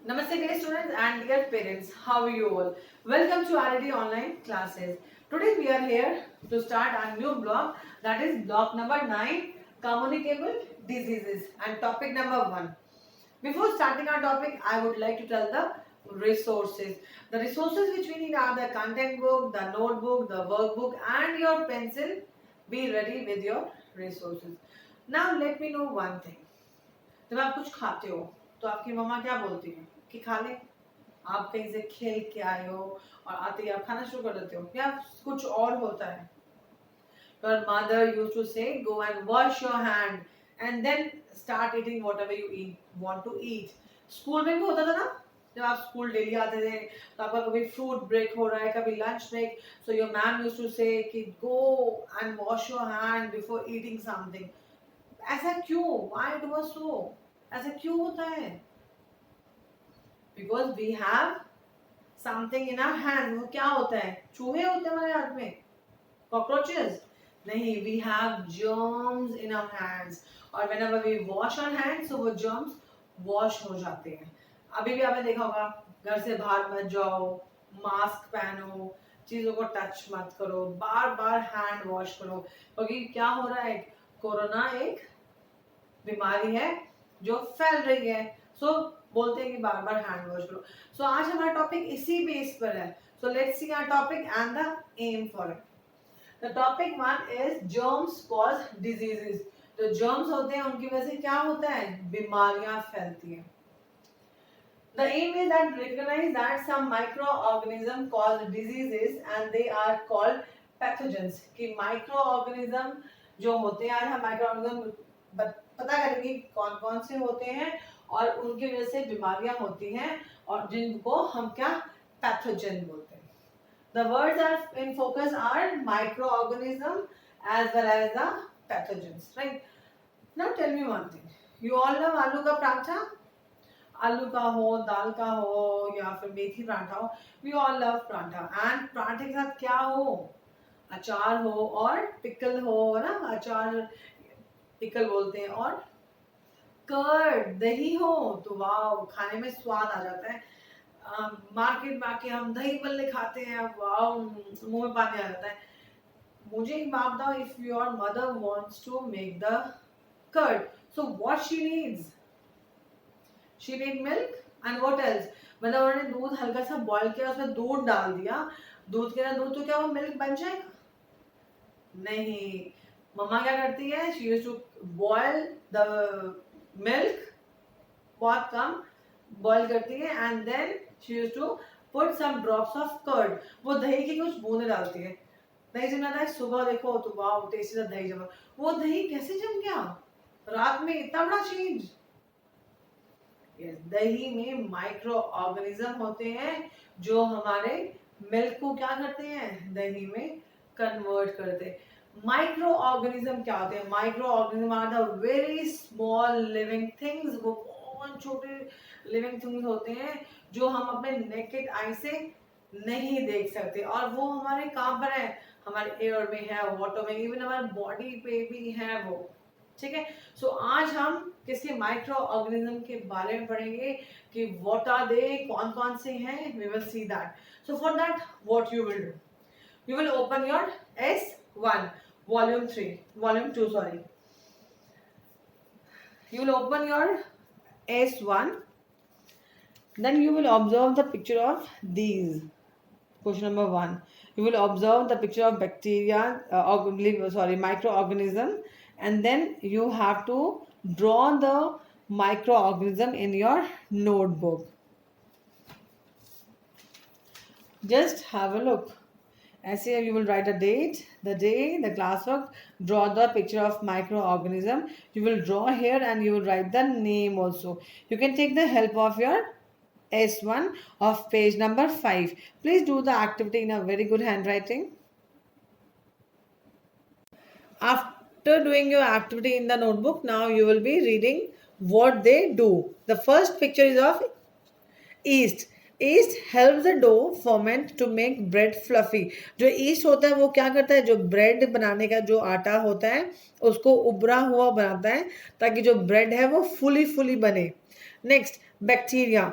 Namaste dear students and dear parents, how are you all? Welcome to RD online classes. Today we are here to start our new block, that is block number 9, communicable diseases, and topic number 1. Before starting our topic, I would like to tell the resources. The resources which we need are the content book, the notebook, the workbook and your pencil. Be ready with your resources. Now let me know one thing. जब आप कुछ खाते हो तो आपकी मम्मा क्या बोलती है कि खा ले। आप कहीं से खेल के आए हो और आते ही आप खाना शुरू कर देते हो या कुछ और होता है। Your mother used to say go and wash your hand and then start eating whatever you want to eat. School में भी होता था ना, जब आप स्कूल डेली आते थे तो आपका कभी फ्रूट ब्रेक हो रहा है, कभी lunch break, so your ma'am used to say कि go and wash your hand before eating something. ऐसा क्यों? Why it was so? ऐसा क्यों होता है? Because we have something in our hand. वो क्या होता है? चूहे होते हैं हमारे हाथ में, कॉकरोचेस नहीं, we have germs in our hands और whenever we wash our hands तो वो जर्म्स वॉश हो जाते हैं। अभी भी आपने देखा होगा, घर से बाहर मत जाओ, मास्क पहनो, चीजों को टच मत करो, बार बार हैंड वॉश करो, क्योंकि क्या हो रहा है, कोरोना एक बीमारी है जो फैल रही है। सो बोलते हैं कि बार बार हैंड वॉश करो। सो आज हमारा टॉपिक इसी बेस पर है। So let's see our topic and the aim for it. The topic 1 is germs cause diseases. जो जर्म्स होते हैं उनकी वजह से क्या होता है? बीमारियां फैलती हैं। The aim is that recognize that some microorganisms cause diseases and they are called pathogens। कि microorganism जो होते हैं, आज हम microorganism पता करेंगे कौन कौन से होते हैं और उनकी वजह से बीमारियां होती हैं और जिनको हम क्या पैथोजन बोलते हैं। The words are in focus are microorganism as well as the pathogens, right? Now tell me one thing. You all love आलू का पराठा? आलू का हो, दाल का हो या फिर मेथी पराठा हो, we all love paratha. And पराठे के साथ क्या हो? अचार हो और पिकल हो, है ना? अचार पिकल बोलते हैं, और कर्ड दही हो तो वाह, खाने में स्वाद आ जाता है। मार्केट में आके हम दही बल्ले खाते हैं, वाह, मुंह में पानी आ जाता है। मुझे एक बात बताओ, if your mother wants to make the curd, so what she needs? She need milk and what else? मतलब उन्होंने दूध हल्का सा बॉईल किया, उसमें दूध डाल दिया, दूध के ना दूध, तो क्या वो मिल्क बन जाएगा? नहीं। मम्मा क्या करती है? She used to boil the milk, बहुत कम बॉईल करती है, and then she used to put some drops of curd. वो दही की कुछ बूंदे डालती है। दही जम जाता है, सुबह देखो तो वाह टेस्टी सा दही जमा। वो दही कैसे जम गया रात में? इतना बड़ा चेंज। yes, दही में माइक्रो ऑर्गेनिज्म होते हैं जो हमारे मिल्क को क्या करते हैं? दही में कन्वर्ट करते हैं। माइक्रो ऑर्गेनिज्म क्या होते हैं? Microorganism are the very small living things. वो बहुत छोटे लिविंग थिंग्स होते हैं जो हम अपने नेकेड आई से नहीं देख सकते, और वो हमारे कहाँ पर है? हमारे एयर में है, वाटर में, इवन हमारे बॉडी पे भी है वो। ठीक है। सो आज हम किसके माइक्रो ऑर्गेनिज्म के बारे में पढ़ेंगे कि व्हाट आर दे, कौन कौन से हैं। We will see that. So for that what you will do, you will open your S1 volume 2 sorry, you will open your S1, then you will observe the picture of these. Question number 1, you will observe the picture of bacteria, microorganism, and then you have to draw the microorganism in your notebook. Just have a look. As here you will write a date, the day, the classwork, draw the picture of microorganism. You will draw here and you will write the name also. You can take the help of your S1 of page number 5. Please do the activity in a very good handwriting. After doing your activity in the notebook, now you will be reading what they do. The first picture is of yeast. Yeast help the dough ferment to make bread fluffy. जो yeast होता है वो क्या करता है? जो bread बनाने का जो आटा होता है उसको उबरा हुआ बनाता है ताकि जो ब्रेड है वो फुली बने। Next bacteria.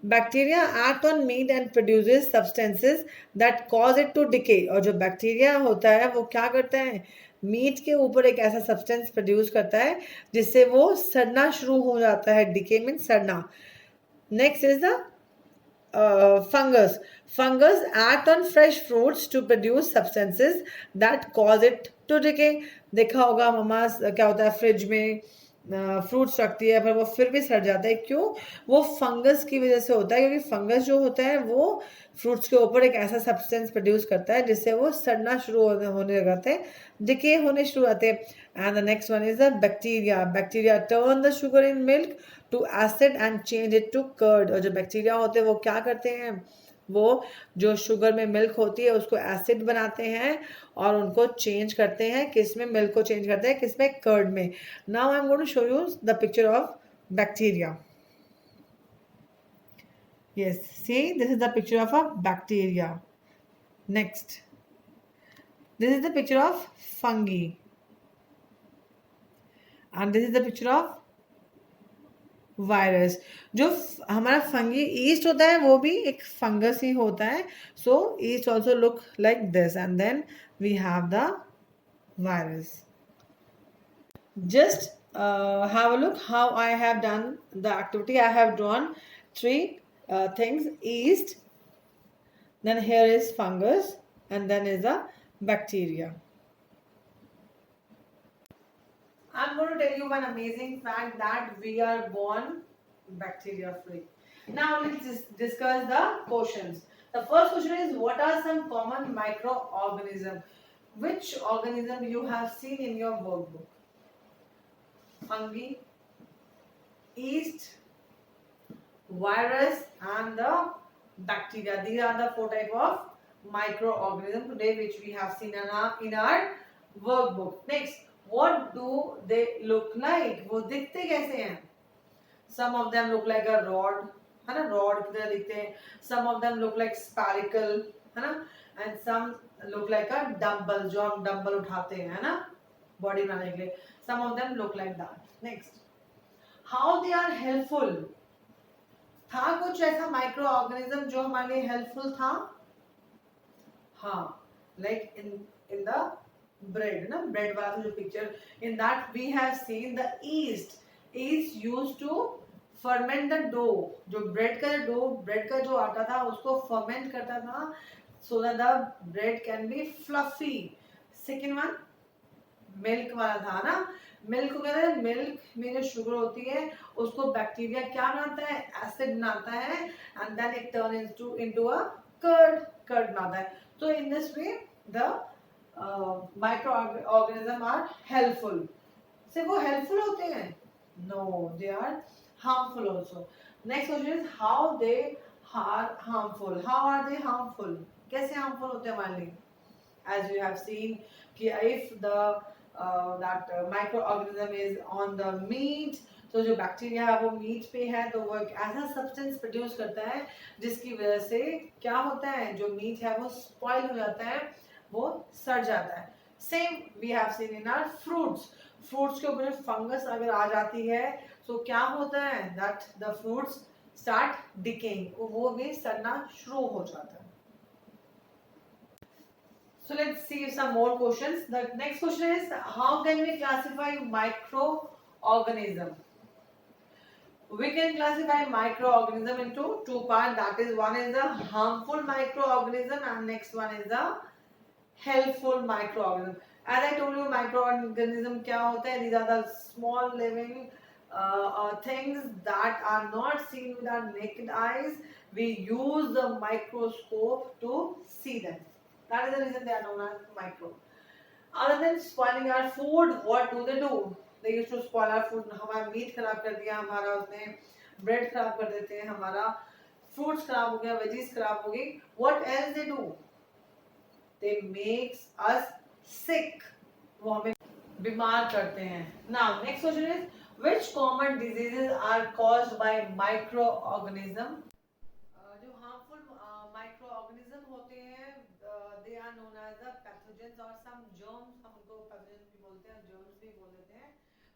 Bacteria act on meat and produces substances that cause it to decay. और जो बैक्टीरिया होता है वो क्या करता है, मीट के ऊपर एक ऐसा सब्सटेंस प्रोड्यूस करता है जिससे वो सड़ना शुरू हो जाता है। डिके मीन सड़ना। Next is the fungus. Fungus act on fresh fruits to produce substances that cause it to decay. देखा होगा मम्मा क्या होता है, फ्रिज में फ्रूट्स रखती है पर वो फिर भी सड़ जाता है, क्यों? वो फंगस की वजह से होता है, क्योंकि फंगस जो होता है वो फ्रूट्स के ऊपर एक ऐसा सब्सटेंस प्रोड्यूस करता है जिससे वो सड़ना शुरू होने लग जाते हैं, डिके होने शुरू आते हैं। And the next one is the bacteria. Bacteria turn the sugar in milk to acid and change it to curd. और जो बैक्टीरिया होते हैं वो क्या करते हैं, वो जो शुगर में मिल्क होती है उसको एसिड बनाते हैं और उनको चेंज करते हैं, किस में? मिल्क को चेंज करते हैं किस में? कर्ड में। Now I am going to show you the picture of bacteria. Yes, see, this is the picture of a bacteria. Next, this is the picture of fungi, and this is the picture of virus. जो हमारा fungi east होता है वो भी एक fungus ही होता है। So yeast also look like this and then we have the virus. Just have a look how I have done the activity. I have drawn three things: yeast, then here is fungus, and then is the bacteria. I'm going to tell you one amazing fact that we are born bacteria free. Now let's discuss the questions. The first question is, what are some common microorganisms? Which organism you have seen in your workbook? Fungi, yeast, virus and the bacteria. These are the four type of microorganisms today which we have seen in our workbook. Next, what do they look like? वो दिखते कैसे हैं? Some of them look like a rod, है ना? Rod की तरह दिखते हैं. Some of them look like spherical, है ना? And some look like a dumbbell, जो हम dumbbell उठाते हैं, है ना? Body बनाने के लिए. Some of them look like that. Next, how they are helpful? था कुछ ऐसा माइक्रो ऑर्गेनिज्म जो हमारे लिए हेल्पफुल था? हाँ, लाइक इन द ब्रेड ना, ब्रेड वाला जो picture, in that we have seen the yeast is used to ferment the dough. जो ब्रेड का डो, ब्रेड का जो आटा था उसको फर्मेंट करता था so that the bread can be fluffy. Second one milk वाला था ना, मिल्क को कहते हैं, मिल्क में जो शुगर होती है उसको बैक्टीरिया क्या बनाता है? एसिड बनाता है and then it turn into a curd, curd बनाता है। तो in this way the microorganism are helpful. से वो हेल्पफुल होते हैं? No, they are harmful also. Next question is how they are harmful. How are they harmful? कैसे harmful होते हैं हमारे लिए? As you have seen कि if the that microorganism is on the meat, तो जो बैक्टीरिया है वो मीट पे है तो वो एक ऐसा सब्सटेंस प्रोड्यूस करता है जिसकी वजह से क्या होता है, जो मीट है वो स्पॉइल हो जाता है, वो सड़ जाता है। Same we have seen in our fruits. Fruits के ऊपर फंगस अगर आ जाती है तो क्या होता है, that the fruits start decaying, वो भी सड़ना शुरू हो जाता है। So let's see some more questions. The next question is, how can we classify microorganism? We can classify microorganism into two parts. That is, one is the harmful microorganism and next one is the helpful microorganism. As I told you, microorganism क्या होता है? These are the small living things that are not seen with our naked eyes. We use the microscope to see them. That is the reason they are known as micro. Other than spoiling our food, what do? They used to spoil our food. हमारा meet खराब कर दिया, हमारा उसने bread खराब कर देते हैं, हमारा फ्रूट्स खराब हो गया, वेजीज खराब हो गई. What else they do? They makes us sick. वो हमें बीमार करते हैं. Now next question is, which common diseases are caused by microorganism? जो harmful microorganism होते हैं, they are known as the pathogens or some germs. हम उनको pathogens भी बोलते हैं, germs भी बोल देते हैं.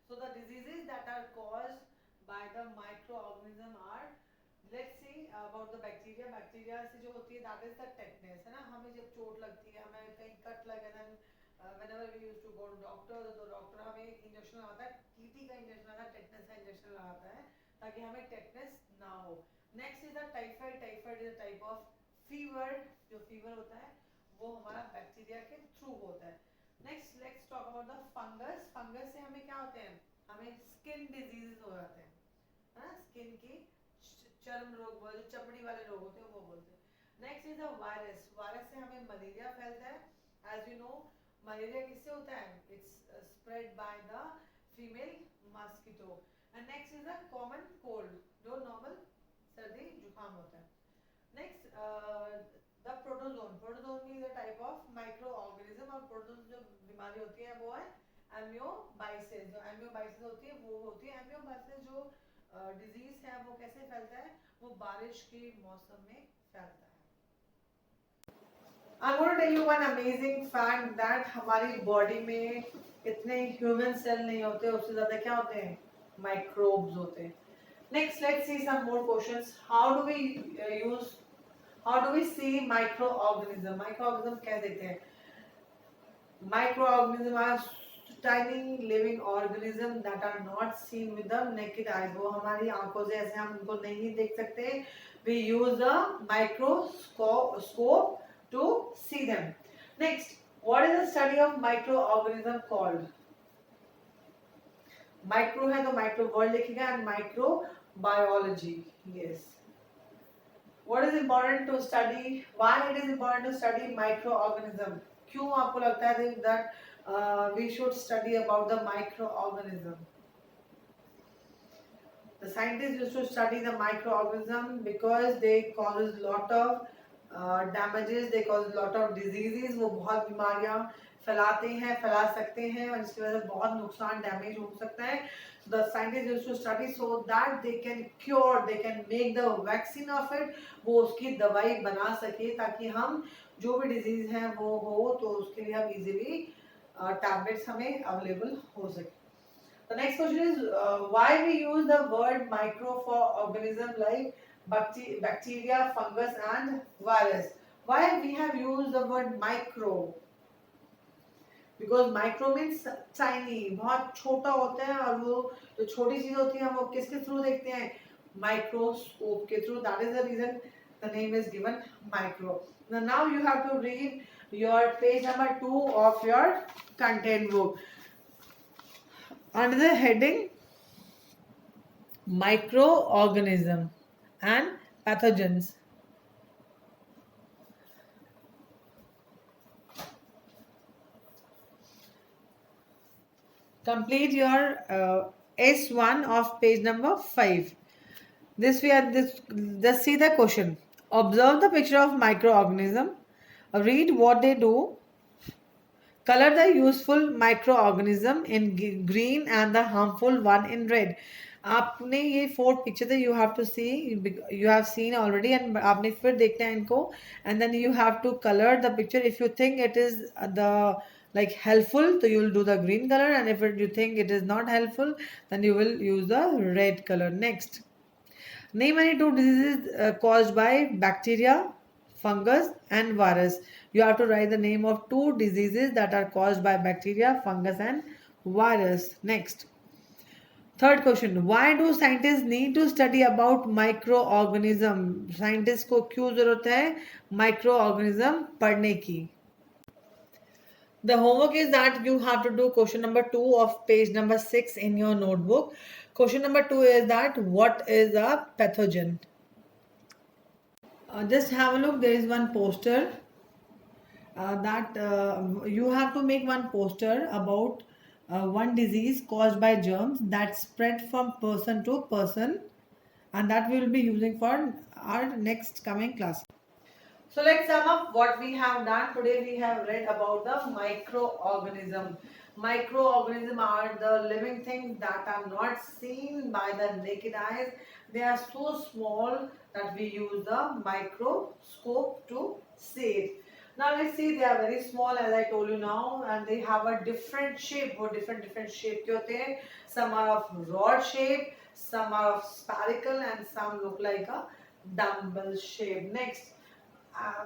So the diseases that are caused by the microorganism are, let's see, bacteria, bacteria से जो होती है दैट इज द टेटनेस, है ना। हमें जब चोट लगती है, हमें कहीं कट लगे, then whenever we used to go to doctor, तो डॉक्टर हमें इंजेक्शन लगाता है, टीटी का इंजेक्शन लगाता है, टेटनेस का इंजेक्शन लगाता है ताकि हमें टेटनेस ना हो। Next is the typhoid. Typhoid is a type of fever. जो फीवर होता है वो हमारा बैक्टीरिया के थ्रू होता है। Next let's talk about the fungus. Fungus से हमें क्या होते हैं, हमें स्किन डिजीजेस हो जाते हैं, है ना। स्किन की चर्म रोग, जो चमड़ी वाले रोग होते हैं वो बोलते हैं। Next is the virus. Virus से हमें मलेरिया फैलता है। एज यू नो मलेरिया किससे होता है, it's spread by the female mosquito. And next is the common cold, जो नॉर्मल सर्दी जुकाम होता है। Next the protozoan. Protozoan is a type of micro organism, और प्रोटोजोन जो बीमारी होती है वो है एमियोबाइसिस। जो एमियोबाइसिस होती है वो होती है एमियोबाइसिस। जो डिजीज है वो कैसे फैलता है, वो बारिश के मौसम में फैलता है। I'm going to tell you one amazing fact that हमारी बॉडी में इतने ह्यूमन सेल नहीं होते, उससे ज्यादा क्या होते हैं, माइक्रोब्स होते हैं। Next, let's see some more questions. How do we see microorganism? Microorganism क्या देते हैं? Microorganism are tiny living organism that are not seen with the naked eyes. वो हमारी आंखों से ऐसे हम उनको नहीं देख सकते. We use a microscope to see them. Next, what is the study of microorganism called? Micro है तो micro word लिखेगा, and microbiology. Yes. What is important to study? Why it is important to study microorganism? क्यों आपको लगता है that we should study about the microorganism? The scientists used to study the microorganism because they causes lot of damages, they cause lot of diseases. वो बहुत बीमारियां फैलाते हैं, फैला सकते हैं, और इसकी वजह से बहुत नुकसान, डैमेज हो सकता है. So the scientists used to study so that they can cure, they can make the vaccine of it. वो उसकी दवाई बना सके ताकि हम जो भी डिजीज है वो हो तो उसके लिए हम इजीली टैबलेट्स हमें अवेलेबल हो सके. The next question is why we use the word micro for organism like bacteria, fungus and virus. Why we have used the word micro? Because micro means tiny, बहुत छोटा होता है, और वो जो छोटी चीज होती है हम वो किसके थ्रू देखते हैं, माइक्रोस्कोप के through. That is the reason the name is given micro. Now you have to read your page number 2 of your content book. Under the heading microorganism and pathogens. Complete your S1 of page number 5. Just see the question. Observe the picture of microorganism. Read what they do. Color the useful microorganism in green and the harmful one in red. आपने ये 4 picture थे, you have to see, you have seen already, and आपने फिर देखना है इनको, and then you have to color the picture. If you think it is the like helpful, so you will do the green color, and if you think it is not helpful, then you will use the red color. Next, name any 2 diseases caused by bacteria, fungus and virus. You have to write the name of 2 diseases that are caused by bacteria, fungus and virus. Next, third question, why do scientists need to study about microorganism? Scientists को क्यों जरूरत है microorganism पढ़ने की? The homework is that you have to do question number 2 of page number 6 in your notebook. Question number 2 is that what is a pathogen? Just have a look. There is one poster that you have to make one poster about one disease caused by germs that spread from person to person, and that we will be using for our next coming class. So let's sum up what we have done. Today we have read about the microorganism. Microorganisms are the living things that are not seen by the naked eyes. They are so small that we use the microscope to see it. Now let's see, they are very small as I told you now, and they have a different shape. वो different shape के होते हैं. Some are of rod shape, some are of spherical, and some look like a dumbbell shape. Next,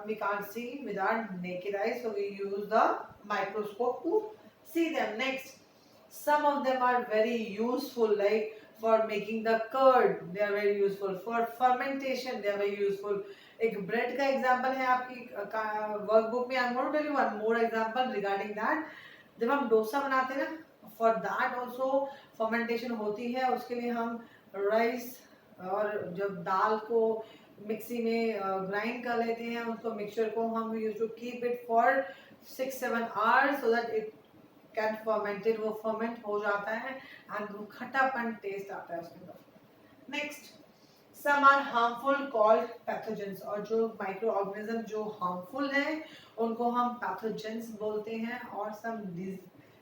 we can't see with our naked eyes, so we use the microscope to see them. Next, some of them are very useful, like for making the curd they are very useful, for fermentation they are very useful. एक bread का example है आपकी workbook में. I am going to tell you one more example regarding that. जब हम डोसा बनाते हैं ना, फॉर दैट आल्सो फर्मेंटेशन होती है. उसके लिए हम राइस और जब दाल को मिक्सी में ग्राइंड कर लेते हैं, उसको मिक्सचर को हम use to keep it for 6-7 hours so that it can fermented, वो फर्मेंट हो जाता है एंड वो खट्टापन टेस्ट आता है उसके अंदर. Next, some are harmful called pathogens. और जो माइक्रो ऑर्गेनिज्म जो हार्मफुल हैं उनको हम पैथोजेंस बोलते हैं और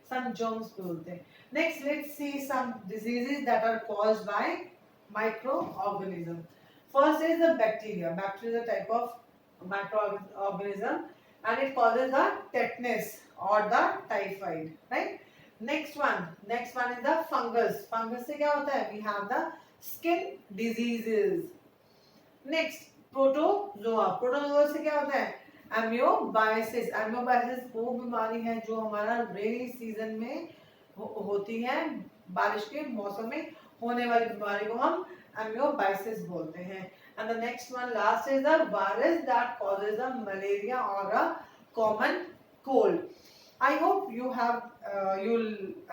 some germs बोलते हैं. Next, let's see some diseases that are caused by microorganism. First is the bacteria. Bacteria is a type of microorganism and it causes the tetanus or the typhoid, right? Next one is the fungus. Fungus से क्या होता है? We have the skin diseases. Next, protozoa. Protozoa से क्या होता है? एमियोबाइसिस. एमियोबाइसिस वो बीमारी है जो हमारा रेनी सीजन में होती है, बारिश के मौसम में होने वाली बीमारी को हम एमियोबाइसिस बोलते हैं. And the next one last is the virus that causes the malaria और a common cold. I hope you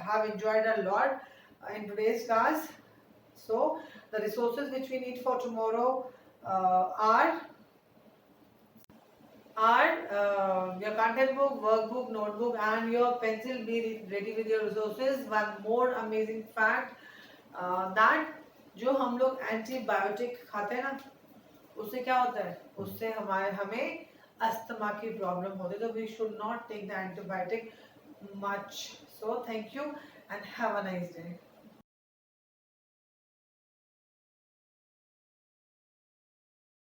have enjoyed a lot in today's class. So the resources which we need for tomorrow are your content book, workbook, notebook and your pencil. Be ready with your resources. One more amazing fact that जो हम लोग antibiotic खाते हैं ना, उससे क्या होता है? उससे हमें अस्थमा की प्रॉब्लम होती है. तो we should not take the antibiotic much. So thank you and have a nice day.